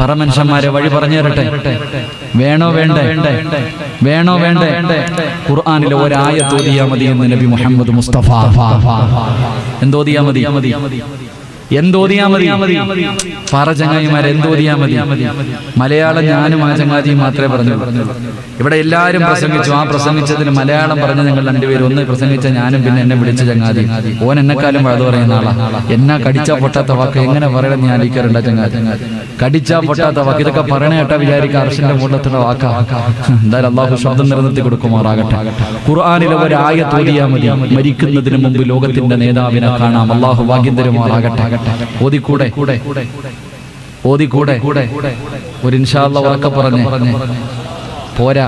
പറമനുഷ്യന്മാരെ വഴി പറഞ്ഞു തരട്ടെ. വേണോ വേണ്ടേ? വേണോ വേണ്ടേ? ഖുർആനിലെ ഒരായത്ത് ഓതിയാ മതി എന്ന് നബി മുഹമ്മദ് മുസ്തഫ. എന്തോതിയാ മതി? എന്തോതിയാ മതി? പറ ചങ്ങായിമാരെ, എന്തോതിയാ മതി? മലയാളം ഞാനും ആ ചങ്ങാതിയും മാത്രമേ പറഞ്ഞു. ഇവിടെ എല്ലാവരും പ്രസംഗിച്ചു. ആ പ്രസംഗിച്ചതിന് മലയാളം പറഞ്ഞ ഞങ്ങൾ രണ്ടുപേരും. ഒന്ന് പ്രസംഗിച്ച ഞാനും, പിന്നെ എന്നെ വിളിച്ച ചങ്ങാതി. ഓൻ എന്നെക്കാളും അത് പറയുന്ന ആളാ. എന്നാ കടിച്ചാ പൊട്ടാത്ത വാക്ക് എങ്ങനെ പറയണം ഞാൻ ആലോചിക്കാറുണ്ട് ചങ്ങാതി. കടിച്ചാ പൊട്ടാത്ത വാക്ക്, ഇതൊക്കെ പറയണ കേട്ടാ വിചാരിക്കുക അർശന്റെ മുകളിലെത്തുന്ന വാക്കാ. എന്തായാലും അള്ളാഹു ശബ്ദം നിലനിർത്തി കൊടുക്കുമാറാകട്ടെ. ഖുർആനിലെ ഒരായത്ത് ഓതിയാ മതി, മരിക്കുന്നതിന് മുമ്പ് ലോകത്തിന്റെ നേതാവിനെ കാണാം. അള്ളാഹു ഭാഗ്യം തരുമാറാകട്ടെ. ഓതിക്കൂടെ? ഓതിക്കൂടെ? ഒരു ഇൻഷാ അല്ലാഹ് ഉറക്കെ പറഞ്ഞേ. പോരാ.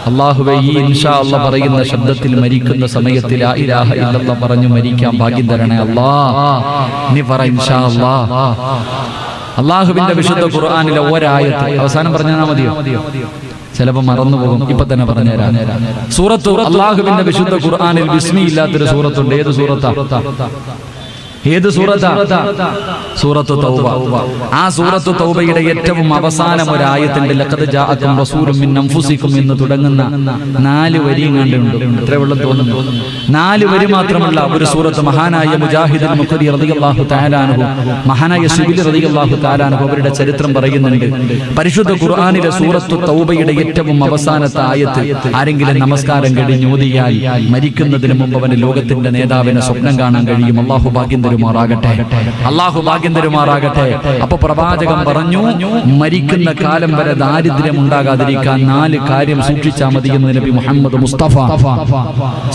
അല്ലാഹുവേ, ഈ ഇൻഷാ അല്ലാഹ് പറയുന്ന ശബ്ദത്തിൽ മരിക്കുന്ന സമയത്തിൽ ലാ ഇലാഹ ഇല്ലല്ലാഹ് പറഞ്ഞു മരിക്കാൻ ഭാഗ്യം തരണേ അല്ലാഹ്. നീ പറ ഇൻഷാ അല്ലാഹ്. അല്ലാഹുവിന്റെ വിശുദ്ധ ഖുർആനിലെ ഒരായത്ത് അവസാനം പറഞ്ഞാൽ മതിയോ? ചിലപ്പോ മറന്നുപോകും. ഇപ്പൊ തന്നെ പറഞ്ഞുതരാം. സൂറത്ത് അല്ലാഹുവിന്റെ വിശുദ്ധ ഖുർആനിൽ ബിസ്മി ഇല്ലാത്തൊരു സൂറത്തുണ്ട്. ഏത് സൂറത്താ? ഏത് സൂറത്താ? സൂറത്തു തൗബ. ആ സൂറത്തു തൗബയുടെ ഏറ്റവും അവസാനം ഒരായത്തുണ്ട്. ലഖദ് ജാഅക്കും റസൂലും മിൻ അൻഫുസിക്കും എന്ന് തുടങ്ങുന്ന 4 വരി കണ്ടുണ്ട്. എത്ര വെള്ളം തോന്നുന്നു? 4 വരി മാത്രമല്ല ഒരു സൂറത്ത്. മഹാനായ മുജാഹിദ് മുഖരി റളിയല്ലാഹു തആല അൻഹു, മഹാനായ ശിബിലി റളിയല്ലാഹു തആല അൻഹു അവരുടെ ചരിത്രം പറയുന്നുണ്ട്. പരിശുദ്ധ ഖുർആനിലെ സൂറത്തു തൗബയുടെ ഏറ്റവും അവസാനത്തെ ആയത്ത് ആരെങ്കിലും നമസ്കാരം കഴിഞ്ഞ് ഓതിയാൽ മരിക്കുന്നതിന് മുമ്പ് അവന് ലോകത്തിന്റെ നേതാവിനെ സ്വപ്നം കാണാൻ കഴിയും. അല്ലാഹു ഭാഗ്യം തരുമാറാകട്ടെ. അല്ലാഹു ഭാഗ്യം തരുമാറാകട്ടെ. അപ്പൊ പ്രവാചകൻ പറഞ്ഞു, മരിക്കുന്ന കാലം വരെ ദാരിദ്ര്യം ഉണ്ടാകാതിരിക്കാൻ 4 കാര്യം സൂക്ഷിച്ചാൽ മതി എന്ന് നബി മുഹമ്മദ് മുസ്തഫ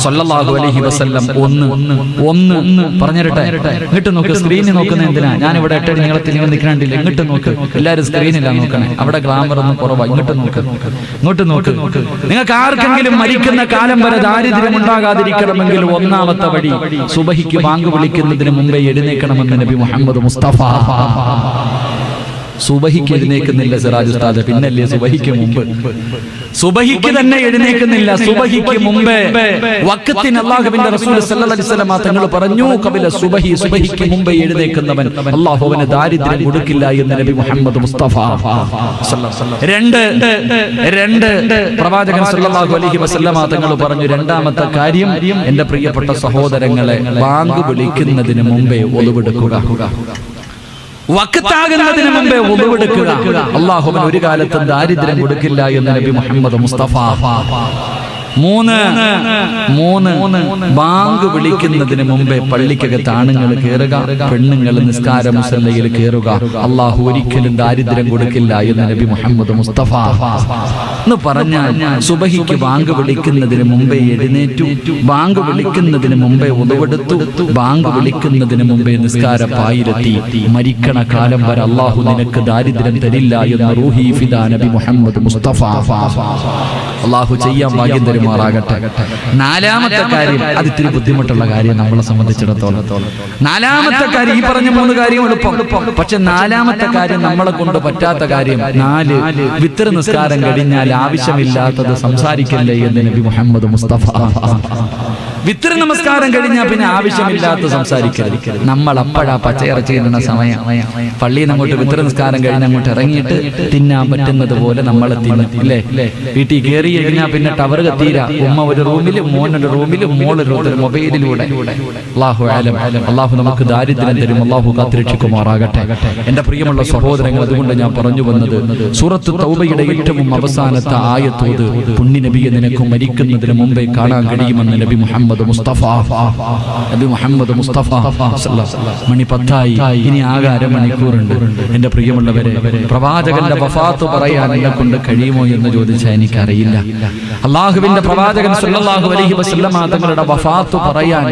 സല്ലല്ലാഹു അലൈഹി വസല്ലം. ഒന്ന് പറഞ്ഞിരട്ടെ. ഇങ്ങോട്ട് നോക്ക്. സ്ക്രീനിൽ നോക്കുന്ന എന്തിനാ? ഞാൻ ഇവിടെ ഇട്ടിട്ട് നിങ്ങളെ നിൽക്കണ്ടില്ല. ഇങ്ങോട്ട് നോക്ക്. എല്ലാവരും സ്ക്രീനിലാണ് നോക്കണേ. അവിടെ ഗ്ലാമർ ഒന്നും കുറവാണ്. ഇങ്ങോട്ട് നോക്ക്. ഇങ്ങോട്ട് നോക്ക്. നിങ്ങൾക്ക് ആർക്കെങ്കിലും മരിക്കുന്ന കാലം വരെ ദാരിദ്ര്യം ഉണ്ടാകാതിരിക്കണമെങ്കിൽ ഒന്നാമത്തെ വഴി സുബഹിക്ക് ബാങ്ക് വിളിക്കുന്നതിന് മുമ്പേ എഴുന്നേൽക്കണമെന്ന് നബി മുഹമ്മദ് മുസ്തഫ. സുബഹിക്ക് എഴുന്നേൽക്കുന്നില്ല സിറാജ് ഉസ്താദ്, പിന്നല്ലേ സുബഹിക്ക് മുമ്പ്? സുബഹിക്ക് തന്നെ എഴുന്നേൽക്കുന്നില്ല. സുബഹിക്ക് മുമ്പേ വഖത്തിന് അല്ലാഹുവിന്റെ റസൂൽ സല്ലല്ലാഹു അലൈഹി വസല്ലം തങ്ങൾ പറഞ്ഞു, ഖബല സുബഹി, സുബഹിക്ക് മുമ്പേ എഴുന്നേൽക്കുന്നവൻ അല്ലാഹു അവന് ദാരിദ്ര്യം കൊടുക്കില്ല എന്ന് നബി മുഹമ്മദ് മുസ്തഫ. 2 പ്രവാചകൻ സല്ലല്ലാഹു അലൈഹി വസല്ലം തങ്ങൾ പറഞ്ഞു, രണ്ടാമത്തെ കാര്യം എന്റെ പ്രിയപ്പെട്ട സഹോദരങ്ങളെ, ബാങ്ക് വിളിക്കുന്നതിന് മുമ്പേ ഒളിവെടുക്കുക. വഖത്താകുന്നതിന് മുമ്പേ ഒളിവെടുക്കുക. അല്ലാഹുവിന് ഒരു കാലത്തും ദാരിദ്ര്യം കൊടുക്കില്ല എന്ന് നബി മുഹമ്മദ് മുസ്തഫ. 3 ബാങ്ക് വിളിക്കുന്നതിന് മുമ്പേ പള്ളിക്കകത്ത് ആണുങ്ങൾ കയറുക, പെണ്ണുങ്ങൾ നിസ്കാര മുസല്ലയിൽ കയറുക. അല്ലാഹു ഒരിക്കലും ദാരിദ്ര്യം കൊടുക്കില്ല എന്ന് നബി മുഹമ്മദ് മുസ്തഫ എന്ന് പറഞ്ഞാൽ, സുബഹിക്ക് ബാങ്ക് വിളിക്കുന്നതിന് മുമ്പേ എഴുന്നേറ്റു, ബാങ്ക് വിളിക്കുന്നതിന് മുമ്പേ ഒളിവെടുത്തു, ബാങ്ക് വിളിക്കുന്നതിന് മുമ്പേ നിസ്കാര പായിലെത്തി. മരിക്കണ കാലം വരെ അല്ലാഹു നിനക്ക് ദാരിദ്ര്യം തരില്ല എന്ന് റൂഹി ഫിദാ നബി മുഹമ്മദ് മുസ്തഫ. അല്ലാഹു ചെയ്യാൻ ഭാഗ്യം തരുമാറാകട്ടെ. 4ാമത്തെ കാര്യം, അത് ഇത്തിരി ബുദ്ധിമുട്ടുള്ള കാര്യം നമ്മളെ സംബന്ധിച്ചിടത്തോളം. 4ാമത്തെ കാര്യം, ഈ പറഞ്ഞ 3 കാര്യം എളുപ്പം. പക്ഷെ 4ാമത്തെ കാര്യം നമ്മളെ കൊണ്ട് പറ്റാത്ത കാര്യം. 4 വിത്ർ നിസ്കാരം കഴിഞ്ഞാൽ ആവശ്യമില്ലാത്തത് സംസാരിക്കല്ലേ എന്ന് നബി മുഹമ്മദ് മുസ്തഫ. വിത്ർ നമസ്കാരം കഴിഞ്ഞാൽ പിന്നെ ആവശ്യമില്ലാത്ത സംസാരിക്കരുത്. നമ്മൾ അപ്പോഴാ പച്ചയിറച്ചി തിന്നുന്ന സമയം. പള്ളിയിൽ നിന്ന് അങ്ങോട്ട് വിത്ർ നിസ്കാരം കഴിഞ്ഞ് അങ്ങോട്ട് ഇറങ്ങിയിട്ട് തിന്നാൻ പറ്റുന്നത് പോലെ നമ്മൾ തിന്നും, ഇല്ലേ? വീട്ടിൽ കയറി കഴിഞ്ഞാൽ പിന്നെ ടവർ കത്തീര. ഉമ്മ ഒരു റൂമിലും മോനൊരു റൂമിലും മോളൊരു മൊബൈലിലൂടെ. അല്ലാഹു നമുക്ക് ദാരിദ്ര്യം തരും. അല്ലാഹു കാത്തുരക്ഷിക്കുമാറാകട്ടെ. എന്റെ പ്രിയമുള്ള സഹോദരങ്ങൾ, അതുകൊണ്ട് ഞാൻ പറഞ്ഞു വന്നത്, സൂറത്ത് തൗബയുടെ ഏറ്റവും അവസാനത്തെ ആയത്തോത് പുണ്യ നബിയെ നിനക്ക് മരിക്കുന്നതിന് മുമ്പേ കാണാൻ കഴിയുമെന്ന് നബി മുഹമ്മദ് മുസ്തഫ. നബി മുഹമ്മദ് മുസ്തഫ. മണി 10 ഇനി ആകെ അരമണിക്കൂറുണ്ട്. എന്റെ പ്രിയമുള്ളവരെ, പ്രവാചകന്റെ വഫാത്ത് പറയാൻ എന്നെ കൊണ്ട് കഴിയുമോ എന്ന് ചോദിച്ചാൽ എനിക്കറിയില്ല. അല്ലാഹുവിന്റെ പ്രവാചകൻ സല്ലല്ലാഹു അലൈഹി വസല്ലം തങ്ങളുടെ വഫാത്ത് പറയാൻ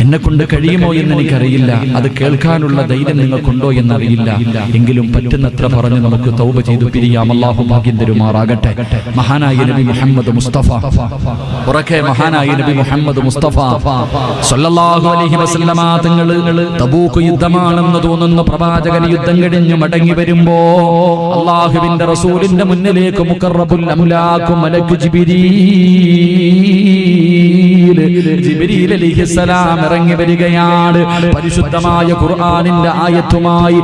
എന്നെ കൊണ്ട് കഴിയുമോ എന്ന് എനിക്കറിയില്ല. അത് കേൾക്കാനുള്ള ധൈര്യം നിങ്ങൾക്കുണ്ടോ എന്നറിയില്ല. എങ്കിലും പറ്റുന്നത്ര പറഞ്ഞ് നമുക്ക് തൗബ ചെയ്തു പിരിയാം. അല്ലാഹു ഭാഗ്യം തരുമാറാകട്ടെ. മഹാനായ നബി മുഹമ്മദ് മുസ്തഫ. ഉറക്കെ മഹാനായ നബി മുഹമ്മദ് മുസ്തഫ സല്ലല്ലാഹു അലൈഹി വസല്ലം തങ്ങൾ തബൂക്ക് യുദ്ധമാണെന്ന് തോന്നുന്ന പ്രവാചകൻ യുദ്ധം കഴിഞ്ഞ് മടങ്ങി വരുമ്പോ അല്ലാഹുവിന്റെ റസൂലിന്റെ മുന്നിലേക്ക് മുഖറബുൽ അംലാഖു മലക്ക് ജിബ്രീൽ അലൈഹിസ്സലാം ഇറങ്ങി വരികയാണ്. പരിശുദ്ധമായ ഖുർആനിന്റെ ആയത്തുമായി